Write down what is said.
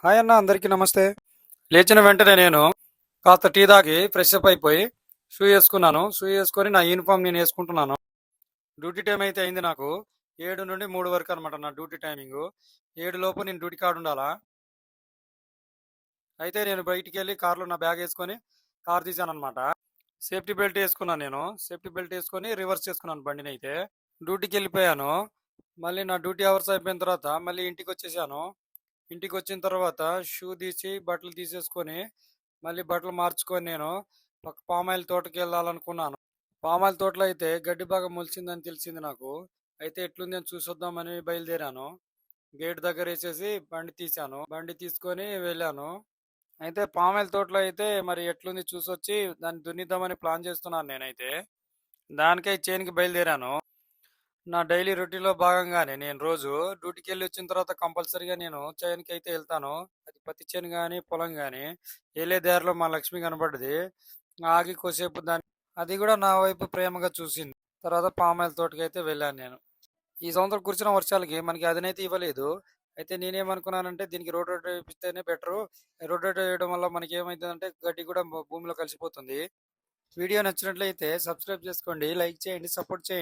Hi అన్న, అందరికీ నమస్తే. లేచిన వెంటనే నేను కాస్త టీ తాగి ఫ్రెష్ అప్ అయిపోయి షూ వేసుకున్నాను. షూ వేసుకొని నా యూనిఫామ్ నేను వేసుకుంటున్నాను. డ్యూటీ టైం అయితే అయింది నాకు. 7 నుండి 3 వరకు అనమాట నా డ్యూటీ టైమింగ్. 7 లోపు నేను డ్యూటీ కాడ ఉండాలా. అయితే నేను బయటికి వెళ్ళి కార్లో నా బ్యాగ్ వేసుకొని కార్ తీసాను అనమాట. సేఫ్టీ బెల్ట్ వేసుకున్నాను. నేను సేఫ్టీ బెల్ట్ వేసుకొని రివర్స్ చేసుకున్నాను బండిని. అయితే డ్యూటీకి వెళ్ళిపోయాను. మళ్ళీ నా డ్యూటీ అవర్స్ అయిపోయిన తర్వాత మళ్ళీ ఇంటికి వచ్చేసాను. ఇంటికి వచ్చిన తర్వాత షూ తీసి బట్టలు తీసేసుకొని మళ్ళీ బట్టలు మార్చుకొని నేను ఒక పామాయిల్ తోటకి వెళ్ళాలనుకున్నాను. పామాయిల్ తోటలో అయితే గడ్డి బాగా మొలిచిందని తెలిసింది నాకు. అయితే ఎట్లుంది అని చూసొద్దామని బయలుదేరాను. గేట్ దగ్గర వేసేసి బండి తీశాను. బండి తీసుకొని వెళ్ళాను. అయితే పామాయిల్ తోటలో అయితే మరి ఎట్లుంది చూసొచ్చి దాన్ని దున్నిద్దామని ప్లాన్ చేస్తున్నాను నేనైతే. దానికై చేనుకి బయలుదేరాను. నా డైలీ రొటీన్‌లో భాగంగానే నేను రోజు డ్యూటీకి వెళ్ళి వచ్చిన తర్వాత కంపల్సరీగా నేను చేనుకి అయితే వెళ్తాను. అది పత్తి చేను గాని, పొలం గాని. వెళ్ళే దారిలో మా లక్ష్మి కనపడ్డది. ఆగి కొద్దిసేపు అది కూడా నా వైపు ప్రేమగా చూసింది. తర్వాత పామాయిల్ తోటకైతే వెళ్ళాను నేను. ఈ సంవత్సరం కురిసిన వర్షాలకి మనకి అదనైతే ఇవ్వలేదు. అయితే నేనేమనుకున్నానంటే దీనికి రోడ్ రోడ్ వేపిస్తేనే బెటరు. రోడ్ రోడ్ వేయడం వల్ల మనకి ఏమైతుందంటే గడ్డి కూడా భూమిలో కలిసిపోతుంది. వీడియో నచ్చినట్లయితే సబ్స్క్రైబ్ చేసుకోండి, లైక్ చేయండి, సపోర్ట్ చేయండి.